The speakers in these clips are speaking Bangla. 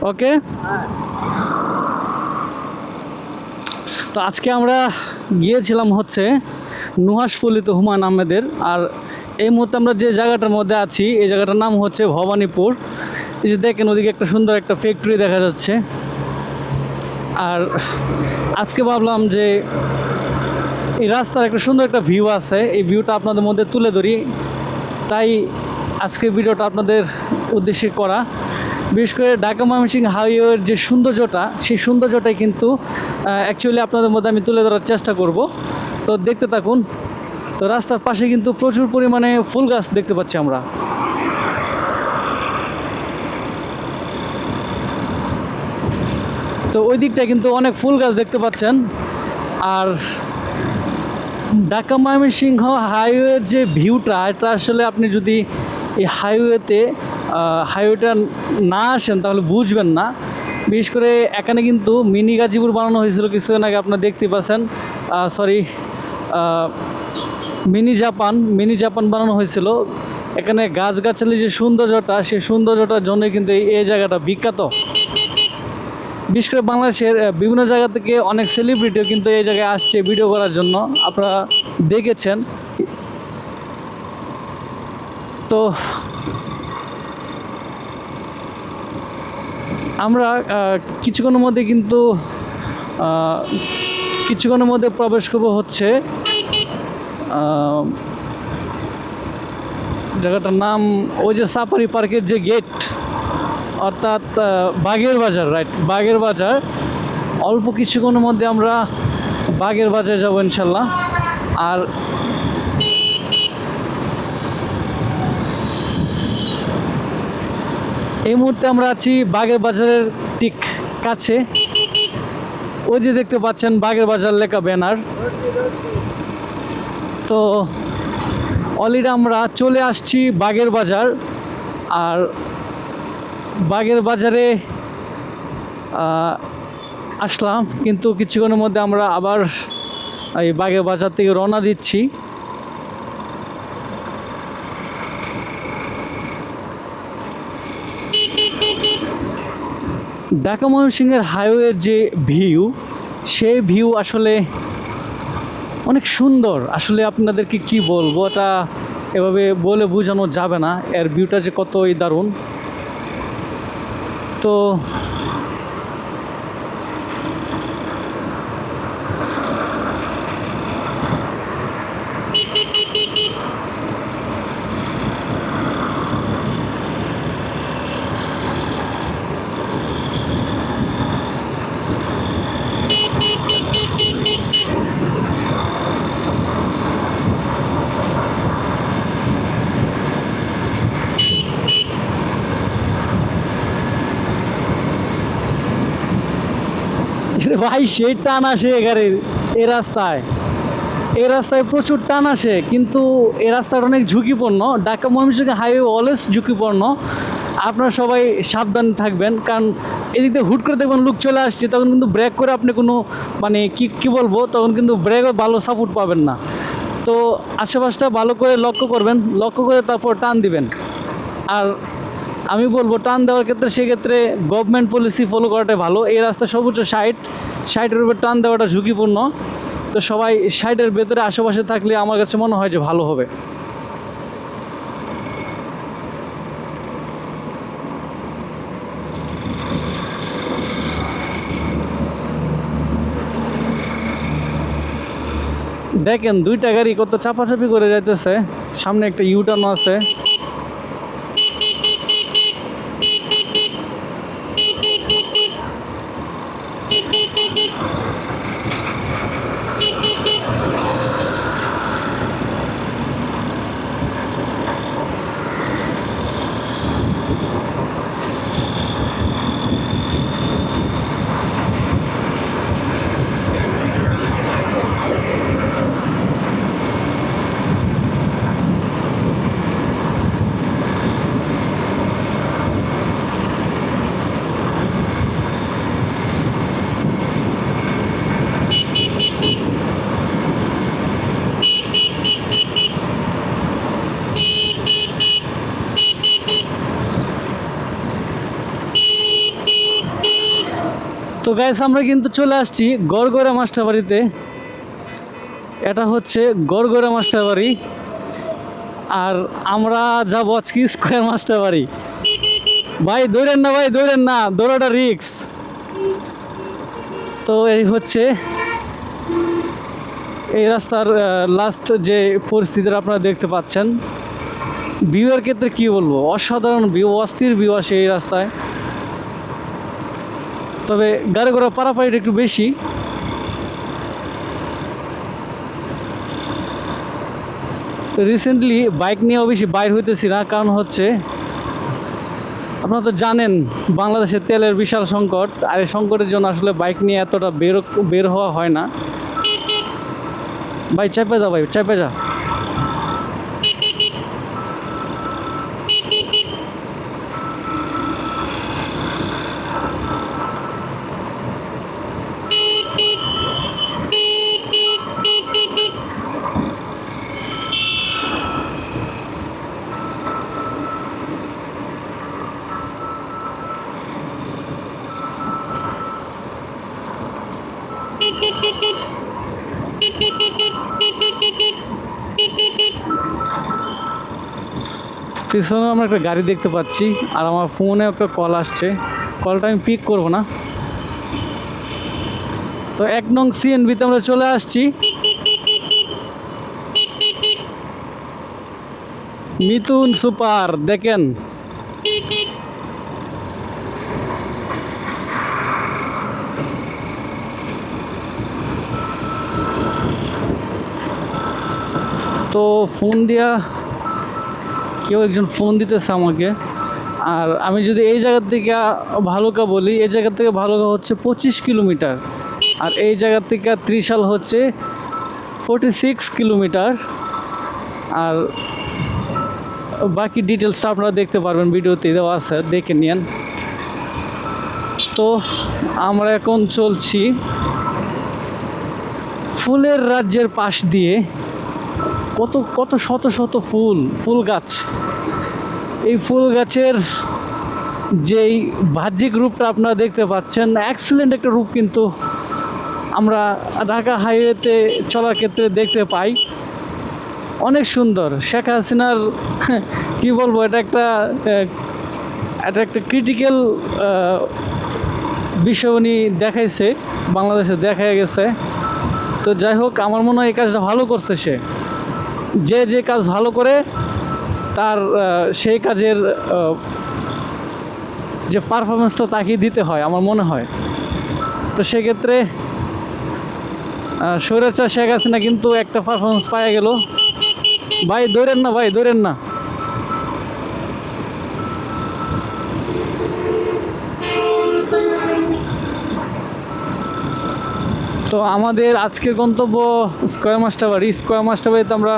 ওকে। তো আজকে আমরা গিয়েছিলাম হচ্ছে নুহাশপল্লিতে হুমায়ুন আহমেদের। আর এই মুহূর্তে আমরা যে জায়গাটার মধ্যে আছি এই জায়গাটার নাম হচ্ছে ভবানীপুর। এই যে দেখেন ওদিকে একটা সুন্দর একটা ফ্যাক্টরি দেখা যাচ্ছে। আর আজকে ভাবলাম যে এই রাস্তার একটা সুন্দর একটা ভিউ আছে, এই ভিউটা আপনাদের মধ্যে তুলে ধরি, তাই আজকের ভিডিওটা আপনাদের উদ্দেশ্যে করা। বিশেষ করে ঢাকা ময়মনসিংহ হাইওয়ের যে সৌন্দর্যটা, সেই সৌন্দর্যটাই কিন্তু অ্যাকচুয়ালি আপনাদের মধ্যে আমি তুলে ধরার চেষ্টা করব। তো দেখতে থাকুন। তো রাস্তার পাশে কিন্তু প্রচুর পরিমাণে ফুল গাছ দেখতে পাচ্ছি আমরা। তো ওই দিকটা কিন্তু অনেক ফুল গাছ দেখতে পাচ্ছেন। আর ঢাকা ময়মনসিংহ হাইওয়ের যে ভিউটা, এটা আসলে আপনি যদি এই হাইওয়েটা না আসেন তাহলে বুঝবেন না। বিশেষ করে এখানে কিন্তু মিনি গাজীপুর বানানো হয়েছিল কিছুদিন আগে, আপনারা দেখতে পাচ্ছেন। মিনি জাপান বানানো হয়েছিল। এখানে গাছগাছালি যে সৌন্দর্যটা, সেই সৌন্দর্যটার জন্যই কিন্তু এই জায়গাটা বিখ্যাত। বিশেষ করে বাংলাদেশের বিভিন্ন জায়গা থেকে অনেক সেলিব্রিটিও কিন্তু এই জায়গায় আসছে ভিডিও করার জন্য, আপনারা দেখেছেন। তো আমরা কিছুক্ষণের মধ্যে প্রবেশ করব হচ্ছে জায়গাটার নাম ওই যে সাফারি পার্কের যে গেট, অর্থাৎ বাগের বাজার। রাইট, বাগের বাজার। অল্প কিছুক্ষণের মধ্যে আমরা বাগের বাজার যাব ইনশাল্লাহ। আর এই মুহূর্তে আমরা আছি বাগের বাজারের ঠিক কাছে। ওই যে দেখতে পাচ্ছেন বাগের বাজার লেখা ব্যানার। তো অলরেডি আমরা চলে আসছি বাগের বাজার। আর বাগের বাজারে আসলাম, কিন্তু কিছুক্ষণের মধ্যে আমরা আবার এই বাগের বাজার থেকে রওনা দিচ্ছি। ঢাকা ময়মনসিংহের হাইওয়ের যে ভিউ, সেই ভিউ আসলে অনেক সুন্দর। আসলে আপনাদেরকে কি বলবো, এটা এভাবে বলে বোঝানো যাবে না, এর ভিউটা যে কতই দারুণ। তো ভাই সেই টান আসে গাড়ির এই রাস্তায় প্রচুর টান আসে, কিন্তু এই রাস্তাটা অনেক ঝুঁকিপূর্ণ। ঢাকা ময়মনসিংহ হাইওয়ে অলওয়েজ ঝুঁকিপূর্ণ। আপনারা সবাই সাবধান থাকবেন, কারণ এদিক দিয়ে হুট করে দেখবেন লুক চলে আসছে, তখন কিন্তু ব্রেক করে আপনি কোনো মানে কি বলবো, তখন কিন্তু ব্রেকও ভালো সাপোর্ট পাবেন না। তো আশেপাশটা ভালো করে লক্ষ্য করবেন, লক্ষ্য করে তারপর টান দিবেন। আর আমি বলবো টান দেওয়ার ক্ষেত্রে সেক্ষেত্রে গভর্নমেন্ট পলিসি ফলো করাটাই ভালো। এই রাস্তা সর্বোচ্চ 60-60-এর উপর টান দেওয়াটা ঝুঁকিপূর্ণ। তো সবাই 60-এর ভেতরে আশেপাশে থাকলে আমার কাছে মনে হয় যে ভালো হবে। দেখেন দুইটা গাড়ি কত চাপাচাপি করে যাইতেছে, সামনে একটা ইউটার্ন আছে। তো গাইস আমরা কিন্তু চলে আসছি গড়গড়া মাস্টার বাড়িতে। এটা হচ্ছে গড়গড়া মাস্টার বাড়ি, আর আমরা যাবো আজকে স্কোয়ার মাস্টার বাড়ি। ভাই দৌড়েন না, ভাই দৌড়েন না, দৌড়াটা রিক্স। তো এই হচ্ছে এই রাস্তার লাস্ট যে পরিস্থিতিটা আপনারা দেখতে পাচ্ছেন। ভিউয়ের ক্ষেত্রে কী বলবো, অসাধারণ ভিউ, অস্থির ভিউ আসে এই রাস্তায়। তবে গাড়ি ঘোড়া পারাপাড়িটা একটু বেশি। তো রিসেন্টলি বাইক নিয়েও বেশি বাইর হইতেছি না, কারণ হচ্ছে আপনারা তো জানেন বাংলাদেশে তেলের বিশাল সংকট, আর এই সংকটের জন্য আসলে বাইক নিয়ে এতটা বের হওয়া হয় না। ভাই চাপে যা, ভাই চাপে যা। পিছনে আমরা একটা গাড়ি দেখতে পাচ্ছি, আর আমার ফোনে একটা কল আসছে। কলটা আমি পিক করব না। তো 1 নং সিএনবিতে আমরা চলে আসছি। মিথুন সুপার দেখেন। তো ফোন দিয়া কেউ একজন ফোন দিতেছে আমাকে। আর আমি যদি এই জায়গার থেকে ভালুকা বলি, এই জায়গা থেকে ভালুকা হচ্ছে 25 কিলোমিটার, আর এই জায়গার থেকে ত্রিশাল হচ্ছে 46 কিলোমিটার। আর বাকি ডিটেলসটা আপনারা দেখতে পারবেন, ভিডিওতে দেওয়া আছে, দেখে নিন। তো আমরা এখন চলছি ফুলের রাজ্যের পাশ দিয়ে। কত কত শত শত ফুল গাছ। এই ফুল গাছের যেই বাহ্যিক রূপটা আপনারা দেখতে পাচ্ছেন, এক্সিলেন্ট একটা রূপ কিন্তু আমরা ঢাকা হাইওয়েতে চলার ক্ষেত্রে দেখতে পাই। অনেক সুন্দর। শেখ হাসিনার কি বলবো, এটা একটা ক্রিটিক্যাল বিষয় উনি দেখাইছে, বাংলাদেশে দেখা গেছে। তো যাই হোক, আমার মনে হয় এই কাজটা ভালো করছে সে। যে কাজ ভালো করে তার সেই কাজের যে পারফরমেন্সটা তাকে দিতে হয় আমার মনে হয়। তো সেক্ষেত্রে স্বৈরাচার শেখ হাসিনা কিন্তু একটা পারফরমেন্স পাওয়া গেল। ভাই দৌড়েন না, ভাই দৌড়েন না। তো আমাদের আজকের গন্তব্য স্কোয়ার মাস্টার বাড়ি। স্কোয়ার মাস্টার বাড়িতে আমরা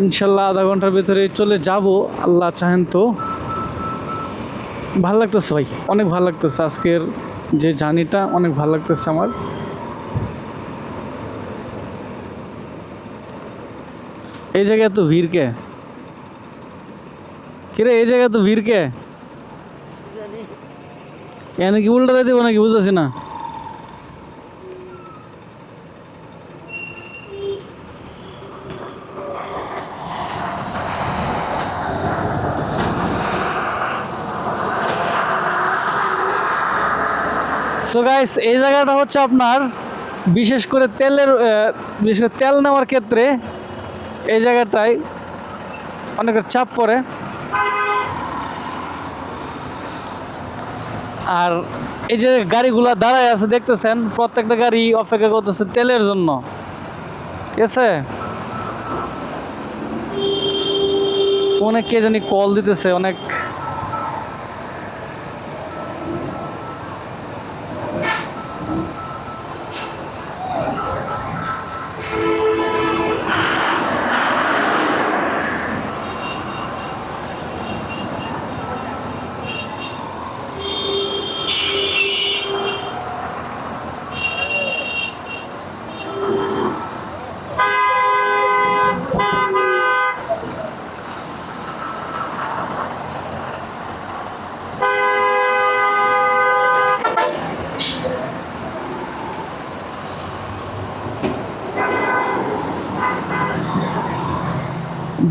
ইনশাল্লাহ আধা ঘন্টার ভিতরে চলে যাব, আল্লাহ চাহেন তো। ভালো লাগতেছে ভাই, অনেক ভালো লাগতেছে। আজকের যে জার্নিটা অনেক ভালো লাগতেছে আমার। এই জায়গায় তো ভিড় কে রে, এই জায়গায় তো ভিড় কে? এনে কি উল্টা দেবো নাকি বুঝতেছি না। সো গাইস, এই জায়গাটা হচ্ছে আপনার বিশেষ করে তেল নেওয়ার ক্ষেত্রে এই জায়গাটায় অনেকটা চাপ পড়ে। আর এই যে গাড়িগুলো দাঁড়ায় আছে দেখতেছেন, প্রত্যেকটা গাড়ি অপেক্ষা করতেছে তেলের জন্য, ঠিক আছে? ফোনে কে জানি কল দিতেছে অনেক।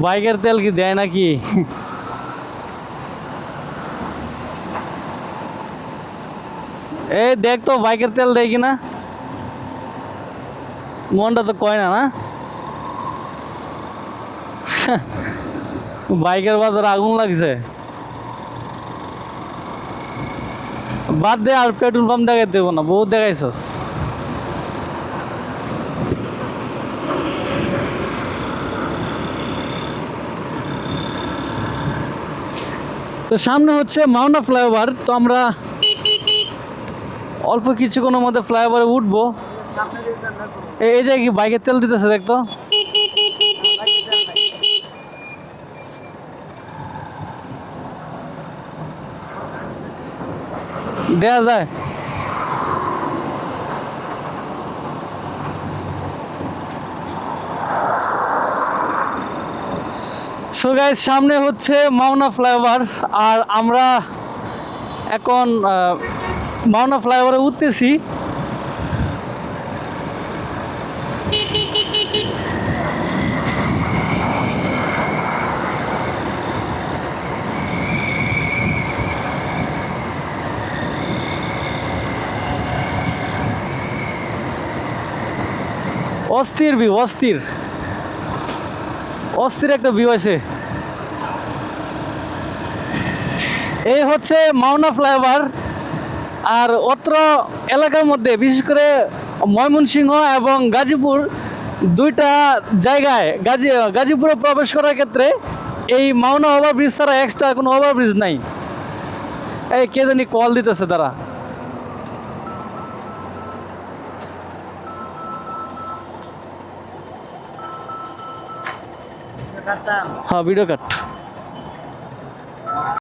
বাইকের তেল কি দেয় নাকি? এই দেখ তো বাইকের তেল দেয় কিনা, মনটা তো কয় না না। বাইকের বাজারে আগুন লাগছে, বাদ দে আর পেট্রোল পাম্প দেখাই দেবো না, বহুত দেখাইছস। তো সামনে হচ্ছে মাওনা ফ্লাইওভার, তো আমরা অল্প কিছুক্ষণের মধ্যে ফ্লাইওভারে উঠবো। এই যে কি বাইকের তেল দিতেছে দেখতো। দেয়া যায়। সো গাইস, সামনে হচ্ছে মাওনা ফ্লাইওভার, আর আমরা এখন মাওনা ফ্লাইওভারে উঠতেছি। অস্থির ভিউ, অস্থির অস্থির একটা ভিউ আছে। এই হচ্ছে মাওনা ফ্লাইওভার। আর অত্র এলাকার মধ্যে বিশেষ করে ময়মনসিংহ এবং গাজীপুর দুইটা জায়গায় গাজীপুরে প্রবেশ করার ক্ষেত্রে এই মাওনা ওভারব্রিজ ছাড়া এক্সট্রা কোনো ওভারব্রিজ নাই। এই কে জানি কল দিতেছে তারা। হ্যাঁ, ভিডিও কাট।